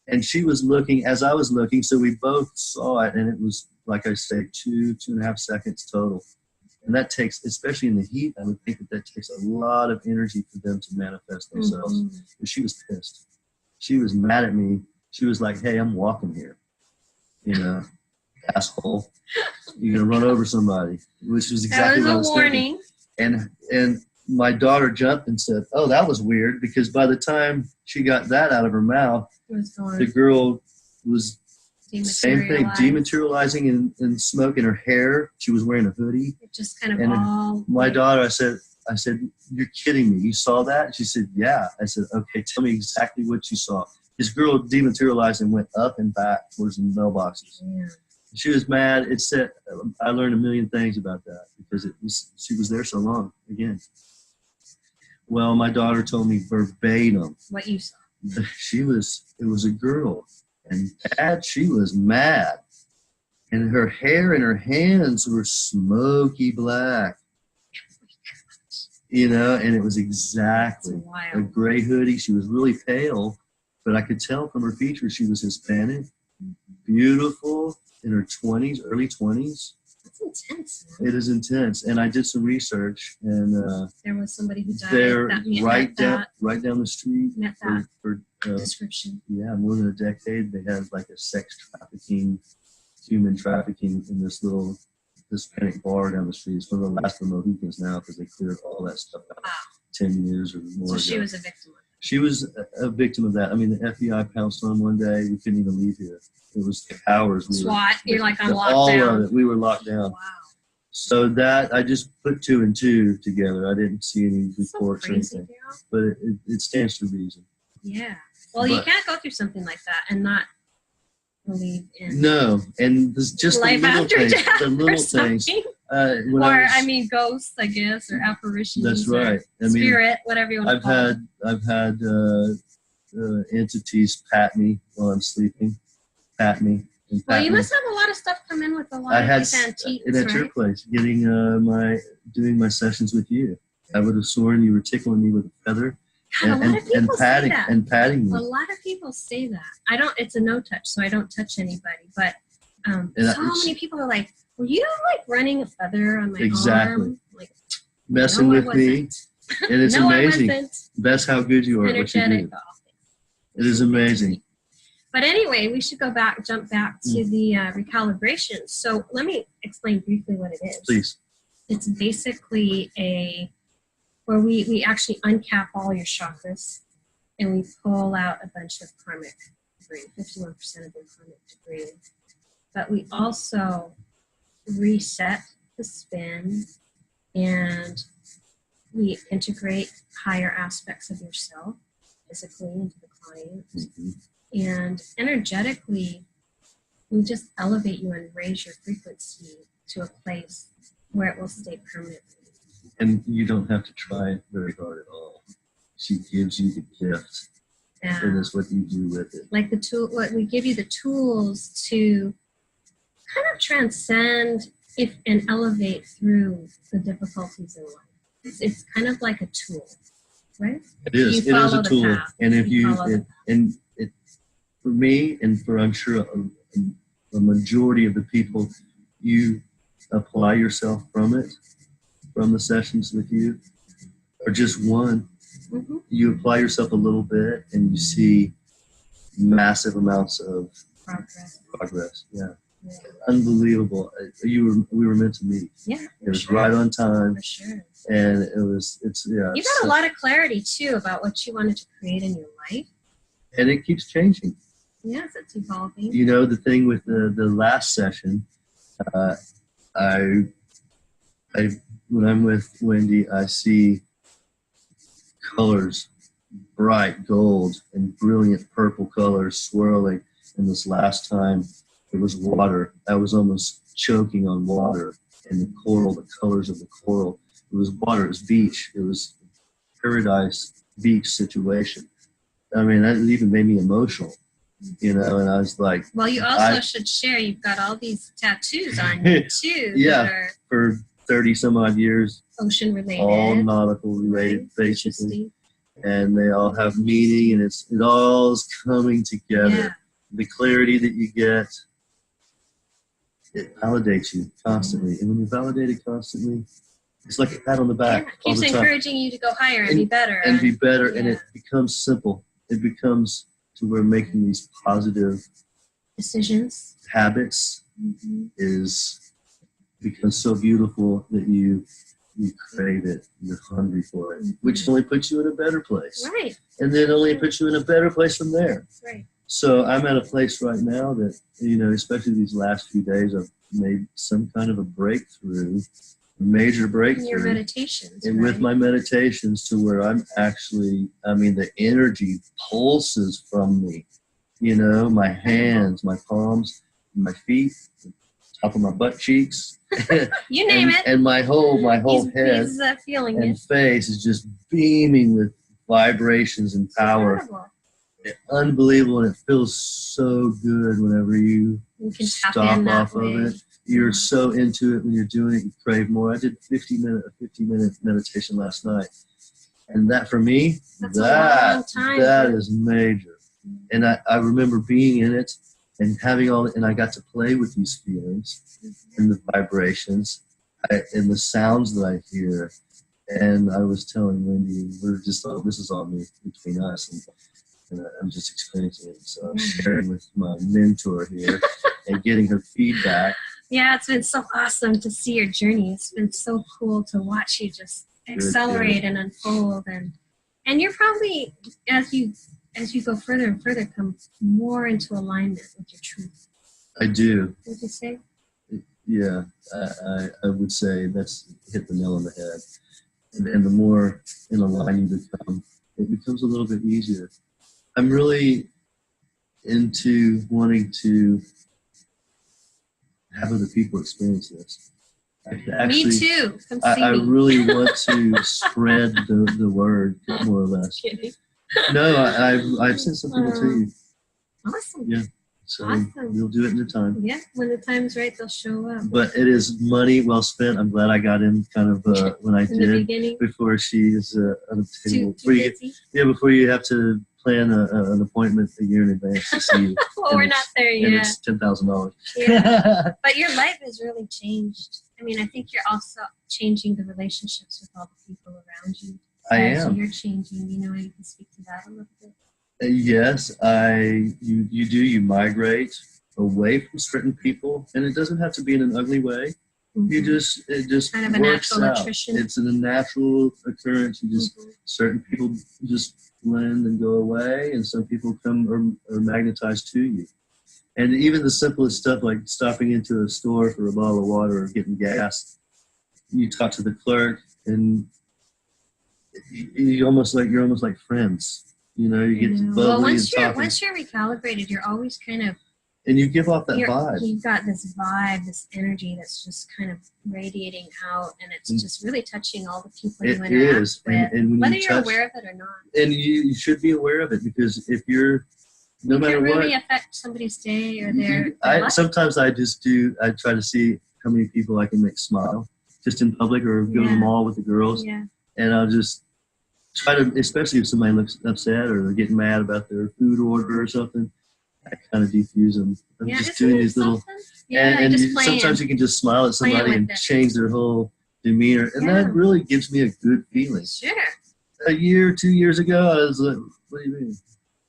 and she was looking as I was looking, so we both saw it, and it was, like I say, 2.5 seconds total. And that takes, especially in the heat, I would think that takes a lot of energy for them to manifest themselves. Mm-hmm. And she was pissed. She was mad at me. She was like, hey, I'm walking here. Asshole. You're going to run over somebody, which was exactly what I was warning. Thinking. And my daughter jumped and said, oh, that was weird, because by the time she got that out of her mouth, the girl was same thing, dematerializing and smoke in her hair. She was wearing a hoodie. It just kind of my daughter, I said, you're kidding me. You saw that? She said, yeah. I said, okay, tell me exactly what you saw. This girl dematerialized and went up and back towards the mailboxes. Yeah. She was mad. It said, I learned a million things about that because she was there so long again. Well, my daughter told me verbatim what you saw. It was a girl. And Dad, she was mad. And her hair and her hands were smoky black. And it was exactly a gray hoodie. She was really pale, but I could tell from her features she was Hispanic, beautiful, in her 20s, early 20s. That's intense, man. It is intense. And I did some research, and there was somebody who died. There, right down the street. Met that description. Yeah, more than a decade. They had like a sex trafficking, human trafficking in this little Hispanic bar down the street. It's one of the last of the Mohicans now because they cleared all that stuff out 10 years or more ago. So she was a victim of it. She was a victim of that. I mean, the FBI pounced on one day. We couldn't even leave here. It was hours. SWAT. You're like, I'm locked all down. All of it. We were locked down. Wow. So that, I just put 2 and 2 together. I didn't see any reports or anything. But it stands to reason. Yeah. Well, you can't go through something like that and not believe in. No, and just life the little after things. Death The little things. Ghosts, I guess, or apparitions. That's right. Spirit, whatever you want to call it. I've had entities pat me while I'm sleeping. Pat me. Well, you must have a lot of stuff come in with a lot of these antiques, and at your place, doing my sessions with you. I would have sworn you were tickling me with a feather. God, a lot of people say that. And patting me. A lot of people say that. I don't. It's a no touch, so I don't touch anybody. But so many people are like, "Were you like running a feather on my arm?" Like, messing with me, and it's amazing. That's how good you are. Energetic. It is amazing. But anyway, we should jump back to the recalibration. So let me explain briefly what it is. Please. It's basically where we actually uncap all your chakras and we pull out a bunch of karmic debris, 51% of your karmic debris. But we also reset the spin and we integrate higher aspects of yourself physically into the client. Mm-hmm. And energetically, we just elevate you and raise your frequency to a place where it will stay permanently. And you don't have to try it very hard at all. She gives you the gift. Yeah. And that's what you do with it. Like we give you the tools to kind of transcend and elevate through the difficulties in life. It's kind of like a tool, right? It is. It is a tool. And if for me, and for I'm sure a majority of the people, you apply yourself from it, from the sessions with you, or just one. Mm-hmm. You apply yourself a little bit, and you see massive amounts of progress. Yeah. Unbelievable. We were meant to meet. Yeah. It was right on time. For sure. And it's You got a lot of clarity too about what you wanted to create in your life. And it keeps changing. Yes, it's evolving. You know, the thing with the last session, when I'm with Wendy, I see colors, bright gold and brilliant purple colors swirling. And this last time, it was water. I was almost choking on water and the coral, the colors of the coral. It was water. It was beach. It was paradise beach situation. I mean, that even made me emotional, you know. And I was like, well, you also should share. You've got all these tattoos on you too. Yeah, that are for 30 some odd years. Ocean related. All nautical related, basically. And they all have meaning, and it all is coming together. Yeah. The clarity that you get, it validates you constantly. And when you're validated constantly, it's like a pat on the back. Yeah, it keeps encouraging you to go higher and be better. And be better, and it becomes simple. It becomes to where making these positive decisions, habits, becomes so beautiful that you crave it. You're hungry for it, which only puts you in a better place. Right. And then only puts you in a better place from there. Right. So I'm at a place right now that, you know, especially these last few days, I've made some kind of a breakthrough, major breakthrough. In your meditations. And with my meditations, to where I'm actually, I mean, the energy pulses from me. You know, my hands, my palms, my feet, the top of my butt cheeks. You name it. And my whole head he's feeling and face is just beaming with vibrations and power. Incredible. Unbelievable, and it feels so good whenever you can stop off of it. You're so into it when you're doing it, you crave more. I did a 50-minute meditation last night, and that for me, that is major. And I remember being in it and having and I got to play with these feelings and the vibrations and the sounds that I hear. And I was telling Wendy, this is all me between us. And I'm just experiencing it. So I'm sharing with my mentor here and getting her feedback. Yeah, it's been so awesome to see your journey. It's been so cool to watch you just accelerate and unfold. And you're probably, as you go further and further, come more into alignment with your truth. I do. Would you say? Yeah, I would say that's hit the nail on the head. And the more in alignment you become, it becomes a little bit easier. I'm really into wanting to have other people experience this. Me too. Come see I me. really want to spread the word, more or less. Kidding. No, I've sent some people to you. Awesome. Yeah. So we'll do it in the time. Yeah, when the time's right, they'll show up. But it is money well spent. I'm glad I got in kind of when I did. The beginning. Before she is unobtainable. Before you have to plan an appointment a year in advance to see you. Well, we're not there yet. And it's $10,000. Yeah. But your life has really changed. I mean, I think you're also changing the relationships with all the people around you. I am. So you're changing. You know, you can speak to that a little bit. Yes, you do. You migrate away from certain people, and it doesn't have to be in an ugly way. It just kind of a works natural out. attrition. It's a natural occurrence. You just certain people just blend and go away, and some people come or magnetized to you. And even the simplest stuff like stopping into a store for a bottle of water or getting gas, you talk to the clerk, and you're almost like friends. You know, you get bubbly well, and once you're recalibrated, you're always kind of. And you give off that vibe. You've got this vibe, this energy that's just kind of radiating out, and it's just really touching all the people you interact with, and whether you're aware of it or not. And you should be aware of it, because if you're, no matter what, it can really affect somebody's day or their life. Sometimes I try to see how many people I can make smile, just in public or go to the mall with the girls. Yeah. And I'll just try to, especially if somebody looks upset or they're getting mad about their food order or something, I kind of defuse them. I'm Yeah, just doing these little, yeah, and just sometimes you can just smile at somebody and change their whole demeanor, and that really gives me a good feeling. Sure. A year, 2 years ago, I was like, "What do you mean?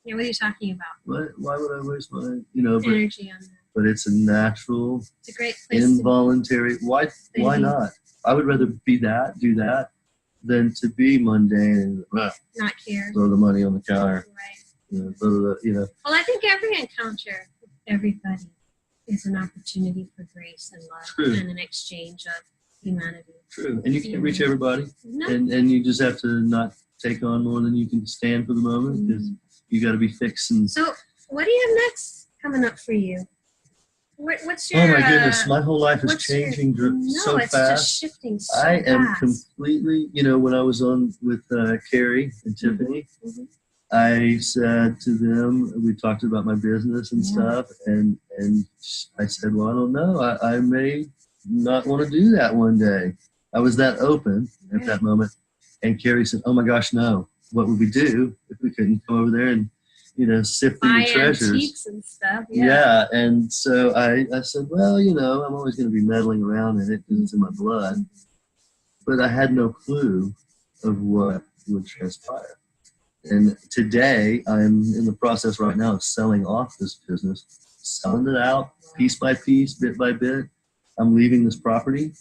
Yeah, what are you talking about? Why would I waste my, energy on that?" But it's a natural, it's a great place involuntary. Why not? I would rather do that, than to be mundane and not care. Throw the money on the counter. Right. Well, I think every encounter with everybody is an opportunity for grace and love and an exchange of humanity. True. And you can't reach everybody. No. And you just have to not take on more than you can stand for the moment, because you got to be fixing. So what do you have next coming up for you? What's your? Oh my goodness, my whole life is changing so it's fast. Just shifting so I am fast. completely, when I was on with Carrie and Tiffany, I said to them, we talked about my business and stuff, and I said, well, I don't know, I may not want to do that one day. I was that open at that moment, and Carrie said, oh my gosh, no, what would we do if we couldn't come over there and sift through the treasures. Antiques and stuff. Yeah, and so I said, well, I'm always going to be meddling around in it because it's in my blood. But I had no clue of what would transpire. And today, I'm in the process right now of selling off this business, selling it out piece by piece, bit by bit. I'm leaving this property.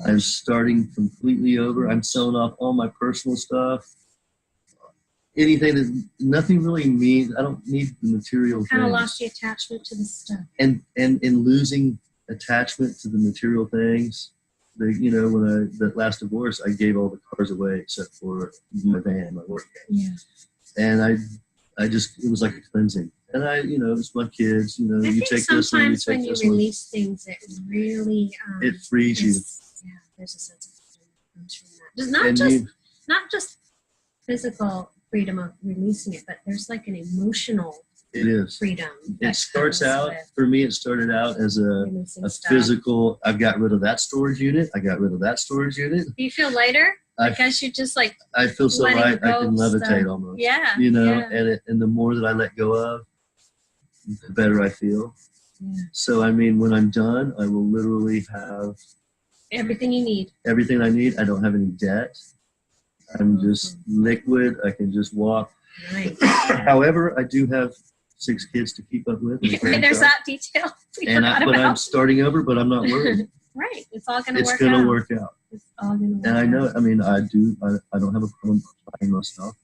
I'm starting completely over. I'm selling off all my personal stuff. Anything that nothing really means. I don't need the material things. Kind of lost the attachment to the stuff. And in losing attachment to the material things, when that last divorce, I gave all the cars away except for my van, my work van. Yeah. And I just, it was like a cleansing. And it's my kids. You take this one, you take this one. Sometimes when you release things, it really it frees you. Yeah, there's a sense of freedom that comes from that. Not just physical freedom of releasing it, but there's like an emotional freedom. It starts out, for me, it started out as a physical, I've got rid of that storage unit. I got rid of that storage unit. Do you feel lighter? Because you just like, I feel so light, I can levitate almost. Yeah. And the more that I let go of, the better I feel. Yeah. So, when I'm done, I will literally have everything you need. Everything I need. I don't have any debt. I'm just liquid. I can just walk. Right. However, I do have 6 kids to keep up with. There's that detail. But I'm starting over, but I'm not worried. Right. It's all going to work out. It's going to work out. It's all going to work out. And I know, I don't have a problem buying my stuff,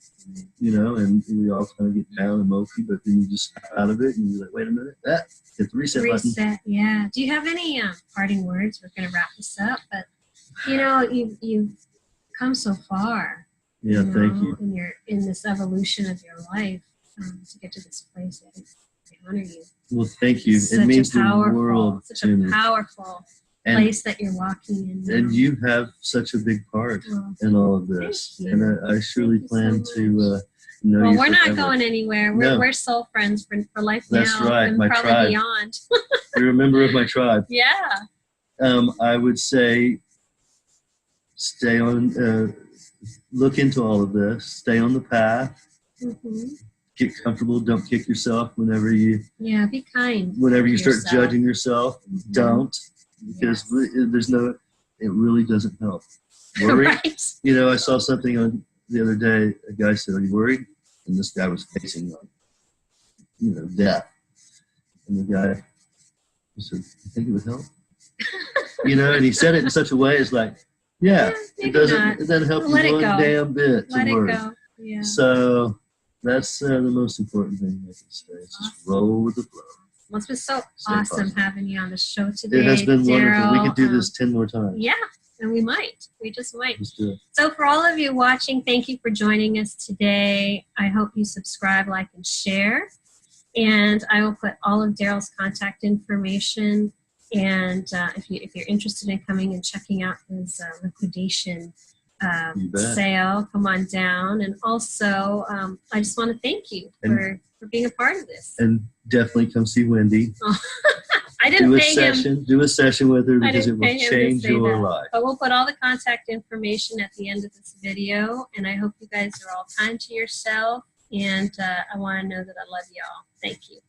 and we all kind of get down and mopey, but then you just snap out of it and you're like, wait a minute, hit the reset button. Yeah. Do you have any parting words? We're going to wrap this up, but you've come so far. Yeah, thank you. And you're in this evolution of your life to get to this place. I honor you. Well, thank you. It means the world to me. Such a powerful place that you're walking in now. And you have such a big part in all of this. And I surely plan to know you Well, we're not forever. going anywhere. We're soul friends for life now. That's right, and my probably tribe. beyond. You're a member of my tribe. Yeah. I would say stay on, look into all of this, stay on the path, get comfortable, don't kick yourself whenever you be kind. Whenever you start judging yourself, don't, because it really doesn't help. Worry. Right. I saw something on the other day, a guy said, are you worried? And this guy was facing death. And the guy said, you think it would help? And he said it in such a way, it's like, it doesn't help you one damn bit to worry. Let it go. Yeah. So that's the most important thing I can say. It's just roll with the flow. Well, it's been so awesome having you on the show today. It has been Darrel. wonderful. We could do this 10 more times. Yeah, and we might. We just might. Let's do it. So for all of you watching, thank you for joining us today. I hope you subscribe, like, and share. And I will put all of Darrel's contact information. And if you're interested in coming and checking out his liquidation sale, come on down. And also, I just want to thank you for being a part of this. And definitely come see Wendy. Oh, I didn't pay him. Do a session with her because it will change your life. But we'll put all the contact information at the end of this video. And I hope you guys are all kind to yourself. And I want to know that I love y'all. Thank you.